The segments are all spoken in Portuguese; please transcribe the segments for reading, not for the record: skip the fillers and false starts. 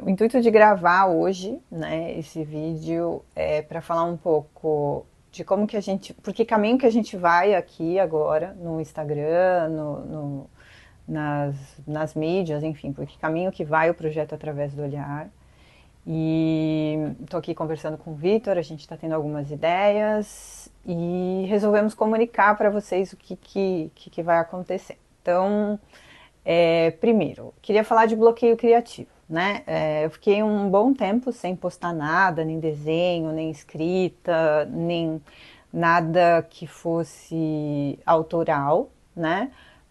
O intuito de gravar hoje, né, esse vídeo é para falar um pouco de como que a gente, por que caminho que a gente vai aqui agora no Instagram, nas, nas mídias, enfim, por que caminho que vai o projeto Através do Olhar. E estou aqui conversando com o Vitor, a gente está tendo algumas ideias e resolvemos comunicar para vocês o que vai acontecer. Então, primeiro, queria falar de bloqueio criativo, né? Eu fiquei um bom tempo sem postar nada, nem desenho, nem escrita, nem nada que fosse autoral, né?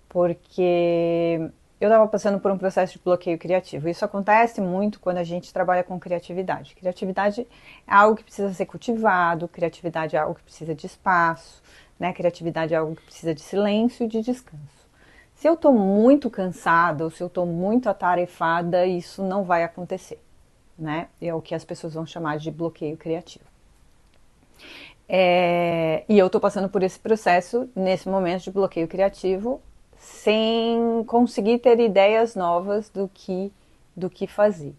Porque eu estava passando por um processo de bloqueio criativo. Isso acontece muito quando a gente trabalha com criatividade. Criatividade é algo que precisa ser cultivado, criatividade é algo que precisa de espaço, né? Criatividade é algo que precisa de silêncio e de descanso. Se eu estou muito cansada ou se eu estou muito atarefada, isso não vai acontecer, né? É o que as pessoas vão chamar de bloqueio criativo. E eu estou passando por esse processo nesse momento de bloqueio criativo, sem conseguir ter ideias novas do que fazer.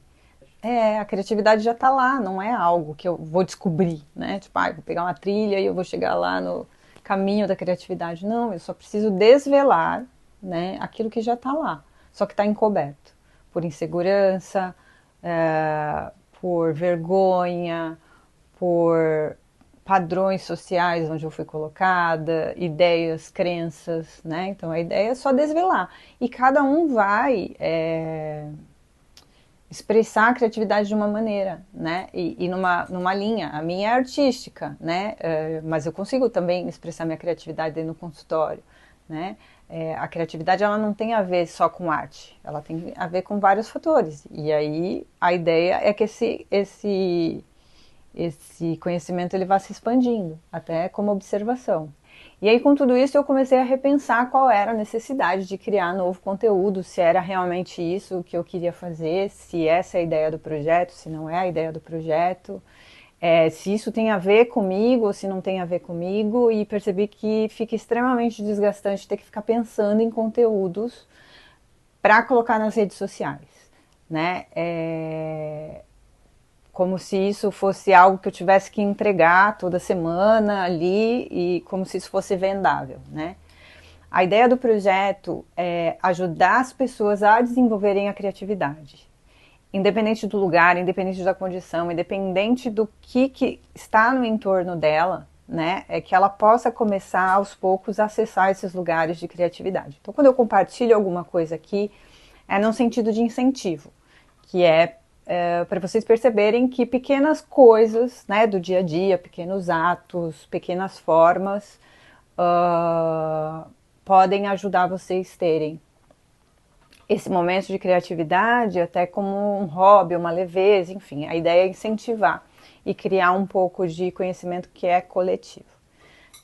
A criatividade já está lá, não é algo que eu vou descobrir, né? Tipo, vou pegar uma trilha e eu vou chegar lá no caminho da criatividade. Não, eu só preciso desvelar, né, aquilo que já está lá, só que está encoberto por insegurança, por vergonha, por padrões sociais onde eu fui colocada, ideias, crenças, né? Então a ideia é só desvelar. E cada um vai expressar a criatividade de uma maneira, né? E numa linha. A minha é artística, né? Mas eu consigo também expressar minha criatividade dentro do consultório, né? A criatividade ela não tem a ver só com arte, ela tem a ver com vários fatores. E aí a ideia é que esse conhecimento ele vai se expandindo, até como observação. E aí com tudo isso eu comecei a repensar qual era a necessidade de criar novo conteúdo, se era realmente isso que eu queria fazer, se essa é a ideia do projeto, se não é a ideia do projeto, se isso tem a ver comigo ou se não tem a ver comigo, e percebi que fica extremamente desgastante ter que ficar pensando em conteúdos para colocar nas redes sociais, né? Como se isso fosse algo que eu tivesse que entregar toda semana ali e como se isso fosse vendável, né? A ideia do projeto é ajudar as pessoas a desenvolverem a criatividade. Independente do lugar, independente da condição, independente do que está no entorno dela, né? É que ela possa começar aos poucos a acessar esses lugares de criatividade. Então, quando eu compartilho alguma coisa aqui, é num sentido de incentivo, que para vocês perceberem que pequenas coisas, né, do dia a dia, pequenos atos, pequenas formas, podem ajudar vocês terem esse momento de criatividade até como um hobby, uma leveza, enfim. A ideia é incentivar e criar um pouco de conhecimento que é coletivo.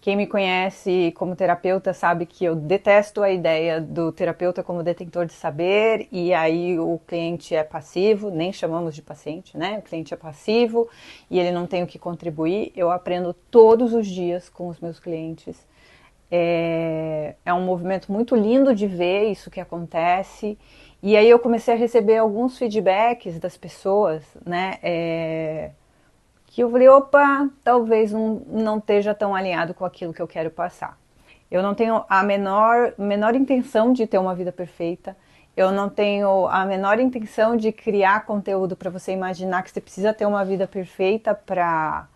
Quem me conhece como terapeuta sabe que eu detesto a ideia do terapeuta como detentor de saber, e aí o cliente é passivo, nem chamamos de paciente, né? O cliente é passivo e ele não tem o que contribuir. Eu aprendo todos os dias com os meus clientes. É um movimento muito lindo de ver isso que acontece. E aí eu comecei a receber alguns feedbacks das pessoas, né? Que eu falei, opa, talvez não esteja tão alinhado com aquilo que eu quero passar. Eu não tenho a menor intenção de ter uma vida perfeita. Eu não tenho a menor intenção de criar conteúdo para você imaginar que você precisa ter uma vida perfeita para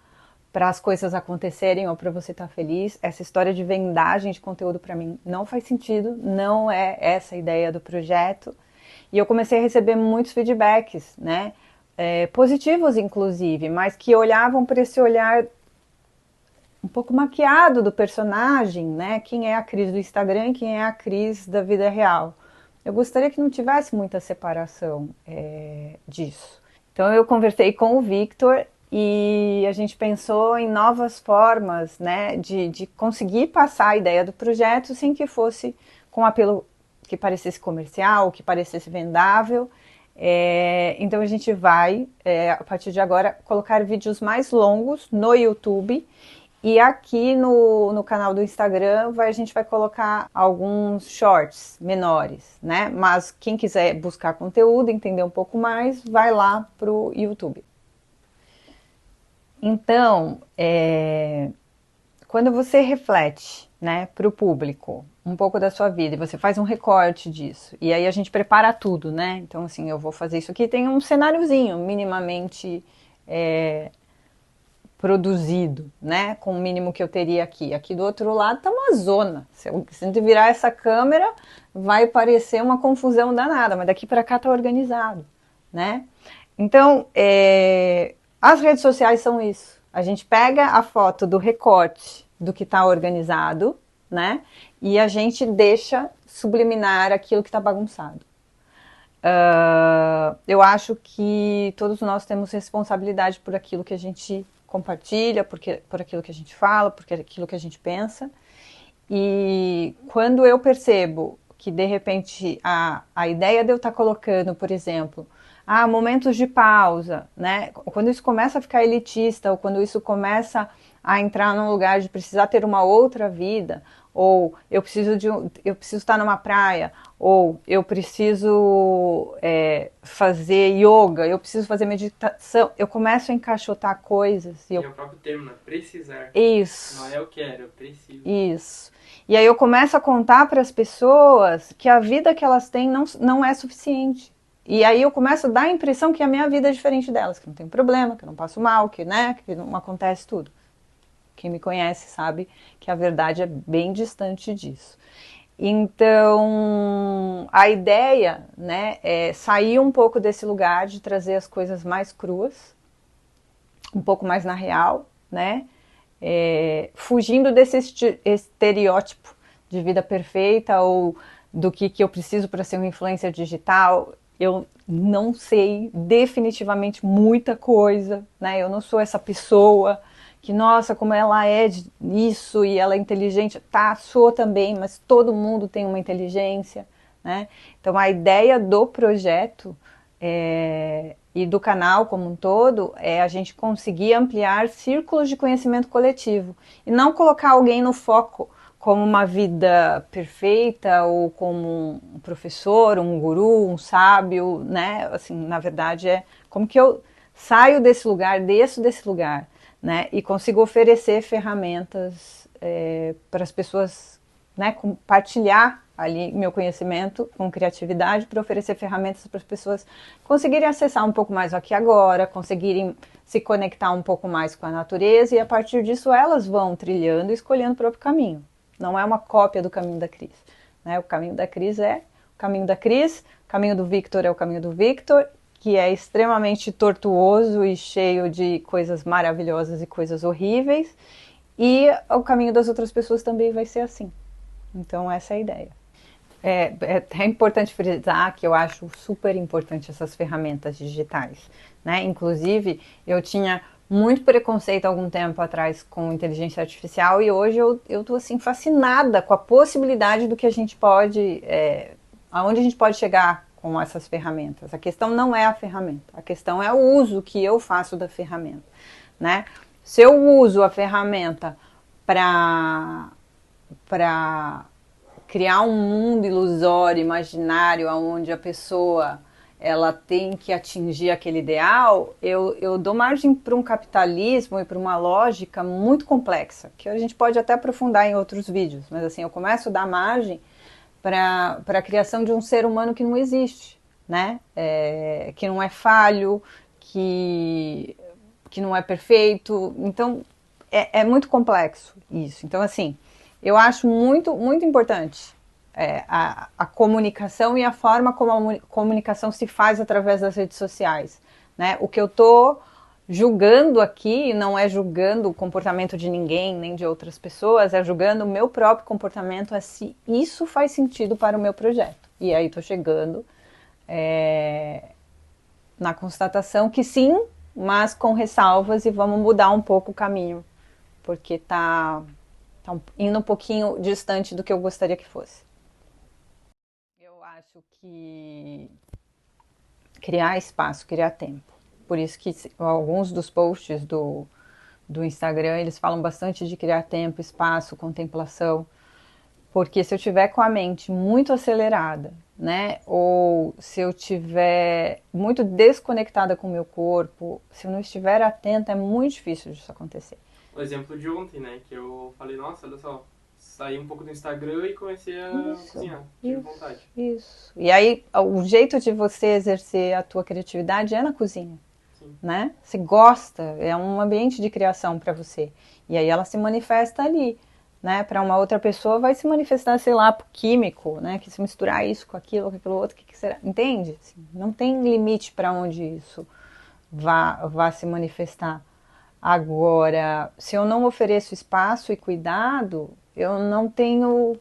as coisas acontecerem ou para você estar feliz. Essa história de vendagem de conteúdo para mim não faz sentido, não é essa a ideia do projeto. E eu comecei a receber muitos feedbacks, né? Positivos inclusive, mas que olhavam para esse olhar um pouco maquiado do personagem, né? Quem é a Cris do Instagram e quem é a Cris da vida real. Eu gostaria que não tivesse muita separação disso. Então eu conversei com o Victor e a gente pensou em novas formas, né, de conseguir passar a ideia do projeto sem que fosse com apelo que parecesse comercial, que parecesse vendável. Então a gente vai, a partir de agora, colocar vídeos mais longos no YouTube E aqui no canal do Instagram a gente vai colocar alguns shorts menores, né? Mas quem quiser buscar conteúdo, entender um pouco mais, vai lá pro YouTube. Então, quando você reflete, né, para o público um pouco da sua vida e você faz um recorte disso, e aí a gente prepara tudo, né? Então, assim, eu vou fazer isso aqui, tem um cenáriozinho minimamente produzido, né? Com o mínimo que eu teria aqui. Aqui do outro lado tá uma zona. Se a gente virar essa câmera, vai parecer uma confusão danada, mas daqui para cá tá organizado, né? Então, as redes sociais são isso. A gente pega a foto do recorte do que está organizado, né? E a gente deixa subliminar aquilo que está bagunçado. Eu acho que todos nós temos responsabilidade por aquilo que a gente compartilha, por aquilo que a gente fala, por aquilo que a gente pensa. E quando eu percebo que, de repente, a ideia de eu estar colocando, por exemplo, momentos de pausa, né? Quando isso começa a ficar elitista, ou quando isso começa a entrar num lugar de precisar ter uma outra vida, ou eu preciso estar numa praia, ou eu preciso fazer yoga, eu preciso fazer meditação, eu começo a encaixotar coisas. É o próprio termo, né? Precisar. Isso. Não é eu quero, eu preciso. Isso. E aí eu começo a contar para as pessoas que a vida que elas têm não é suficiente. E aí eu começo a dar a impressão que a minha vida é diferente delas, que não tem problema, que eu não passo mal, que, né, que não acontece tudo. Quem me conhece sabe que a verdade é bem distante disso. Então, a ideia, né, é sair um pouco desse lugar de trazer as coisas mais cruas, um pouco mais na real, né, fugindo desse estereótipo de vida perfeita ou do que eu preciso para ser uma influencer digital. Eu não sei definitivamente muita coisa, né? Eu não sou essa pessoa que, nossa, como ela é isso e ela é inteligente. Tá, sou também, mas todo mundo tem uma inteligência, né? Então a ideia do projeto e do canal como um todo é a gente conseguir ampliar círculos de conhecimento coletivo e não colocar alguém no foco como uma vida perfeita ou como um professor, um guru, um sábio, né? Assim, na verdade é como que eu saio desse lugar, desço desse lugar, né? E consigo oferecer ferramentas para as pessoas, né? Compartilhar ali meu conhecimento com criatividade para oferecer ferramentas para as pessoas conseguirem acessar um pouco mais o aqui e agora, conseguirem se conectar um pouco mais com a natureza e a partir disso elas vão trilhando e escolhendo o próprio caminho. Não é uma cópia do caminho da Cris, né? O caminho da Cris é o caminho da Cris, o caminho do Victor é o caminho do Victor, que é extremamente tortuoso e cheio de coisas maravilhosas e coisas horríveis, e o caminho das outras pessoas também vai ser assim. Então essa é a ideia. É importante frisar que eu acho super importante essas ferramentas digitais, né? Inclusive, eu tinha muito preconceito há algum tempo atrás com inteligência artificial e hoje eu tô assim fascinada com a possibilidade do que a gente pode, aonde a gente pode chegar com essas ferramentas. A questão não é a ferramenta, a questão é o uso que eu faço da ferramenta, né? Se eu uso a ferramenta para criar um mundo ilusório, imaginário, onde a pessoa ela tem que atingir aquele ideal, eu dou margem para um capitalismo e para uma lógica muito complexa, que a gente pode até aprofundar em outros vídeos, mas assim, eu começo a dar margem para a criação de um ser humano que não existe, né? Que não é falho, que não é perfeito. Então, é muito complexo isso. Então, assim, eu acho muito, muito importante a comunicação e a forma como a comunicação se faz através das redes sociais, né? O que eu tô julgando aqui não é julgando o comportamento de ninguém, nem de outras pessoas, é julgando o meu próprio comportamento, se isso faz sentido para o meu projeto. E aí tô chegando na constatação que sim, mas com ressalvas e vamos mudar um pouco o caminho, porque tá indo um pouquinho distante do que eu gostaria que fosse. Eu acho que criar espaço, criar tempo. Por isso que alguns dos posts do Instagram, eles falam bastante de criar tempo, espaço, contemplação, porque se eu tiver com a mente muito acelerada, né, ou se eu tiver muito desconectada com o meu corpo, se eu não estiver atenta, é muito difícil disso acontecer. O exemplo de ontem, né? Que eu falei, nossa, olha só, saí um pouco do Instagram e comecei a Isso, cozinhar, tive vontade. isso. E aí, o jeito de você exercer a tua criatividade é na cozinha, Sim. né? Você gosta, é um ambiente de criação para você. E aí ela se manifesta ali, né? Para uma outra pessoa vai se manifestar, sei lá, por químico, né? Que se misturar isso com aquilo outro, o que, que será? Entende? Assim, não tem limite para onde isso vá se manifestar. Agora, se eu não ofereço espaço e cuidado, eu não tenho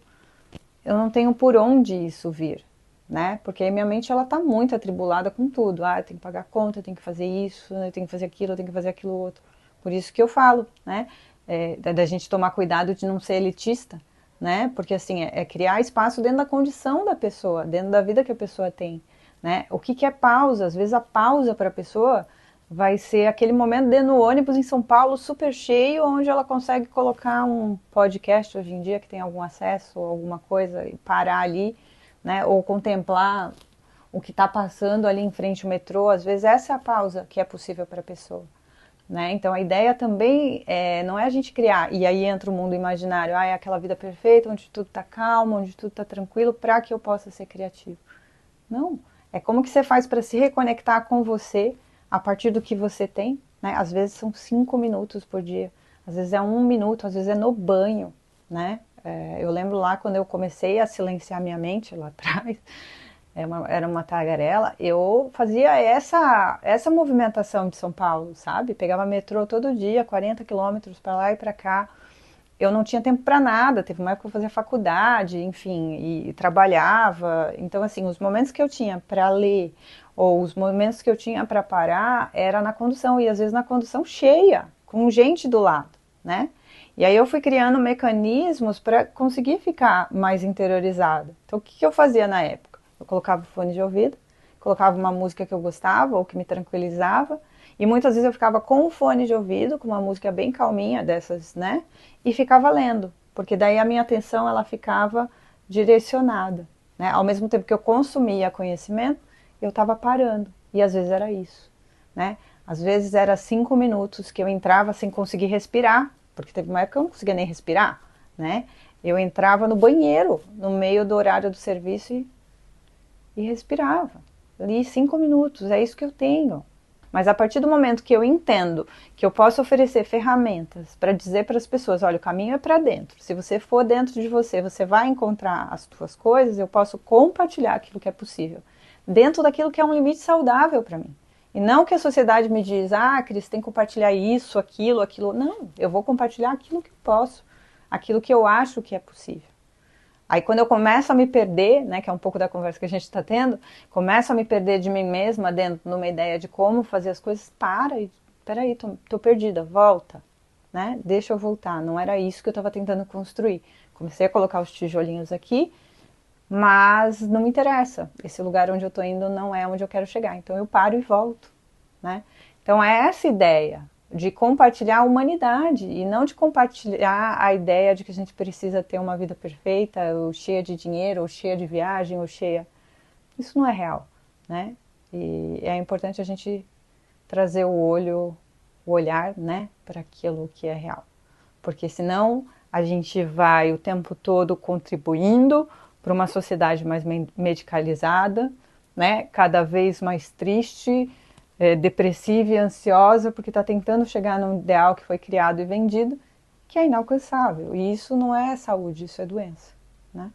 por onde isso vir, né? Porque aí minha mente ela tá muito atribulada com tudo. Ah, eu tenho que pagar conta, eu tenho que fazer isso, eu tenho que fazer aquilo, eu tenho que fazer aquilo outro. Por isso que eu falo, né? Da gente tomar cuidado de não ser elitista, né? Porque assim, é criar espaço dentro da condição da pessoa, dentro da vida que a pessoa tem, né? O que é pausa? Às vezes a pausa para a pessoa vai ser aquele momento dentro do ônibus em São Paulo super cheio, onde ela consegue colocar um podcast hoje em dia que tem algum acesso ou alguma coisa e parar ali, né? Ou contemplar o que está passando ali em frente ao metrô. Às vezes essa é a pausa que é possível para a pessoa. Né? Então a ideia também não é a gente criar, e aí entra o mundo imaginário, é aquela vida perfeita, onde tudo está calmo, onde tudo está tranquilo, para que eu possa ser criativo. Não, é como que você faz para se reconectar com você a partir do que você tem, né? Às vezes são 5 minutos por dia, às vezes é 1 minuto, às vezes é no banho, né? Eu lembro lá quando eu comecei a silenciar minha mente lá atrás, era uma tagarela, eu fazia essa movimentação de São Paulo, sabe? Pegava metrô todo dia, 40 quilômetros para lá e para cá. Eu não tinha tempo para nada, teve uma época que eu fazia faculdade, enfim, e trabalhava. Então, assim, os momentos que eu tinha para ler ou os momentos que eu tinha para parar era na condução, e às vezes na condução cheia, com gente do lado, né? E aí eu fui criando mecanismos para conseguir ficar mais interiorizada. Então, o que eu fazia na época? Eu colocava o fone de ouvido, colocava uma música que eu gostava ou que me tranquilizava, e muitas vezes eu ficava com o fone de ouvido, com uma música bem calminha dessas, né? E ficava lendo, porque daí a minha atenção ela ficava direcionada, né? Ao mesmo tempo que eu consumia conhecimento, eu estava parando, e às vezes era isso, né? Às vezes era 5 minutos que eu entrava sem conseguir respirar, porque teve uma época que eu não conseguia nem respirar, né? Eu entrava no banheiro, no meio do horário do serviço e respirava. Ali 5 minutos, é isso que eu tenho. Mas a partir do momento que eu entendo que eu posso oferecer ferramentas para dizer para as pessoas, olha, o caminho é para dentro. Se você for dentro de você, você vai encontrar as suas coisas, eu posso compartilhar aquilo que é possível. Dentro daquilo que é um limite saudável para mim. E não que a sociedade me diz, Cris, tem que compartilhar isso, aquilo. Não, eu vou compartilhar aquilo que eu posso, aquilo que eu acho que é possível. Aí quando eu começo a me perder, né, que é um pouco da conversa que a gente está tendo, começo a me perder de mim mesma dentro numa ideia de como fazer as coisas, peraí, tô perdida, volta, né? Deixa eu voltar, não era isso que eu estava tentando construir. Comecei a colocar os tijolinhos aqui, mas não me interessa, esse lugar onde eu estou indo não é onde eu quero chegar, então eu paro e volto, né? Então é essa ideia de compartilhar a humanidade e não de compartilhar a ideia de que a gente precisa ter uma vida perfeita, ou cheia de dinheiro, ou cheia de viagem, ou cheia... Isso não é real, né? E é importante a gente trazer o olhar, né, para aquilo que é real. Porque senão a gente vai o tempo todo contribuindo para uma sociedade mais medicalizada, né, cada vez mais triste, depressiva e ansiosa, porque está tentando chegar num ideal que foi criado e vendido, que é inalcançável. E isso não é saúde, isso é doença, né?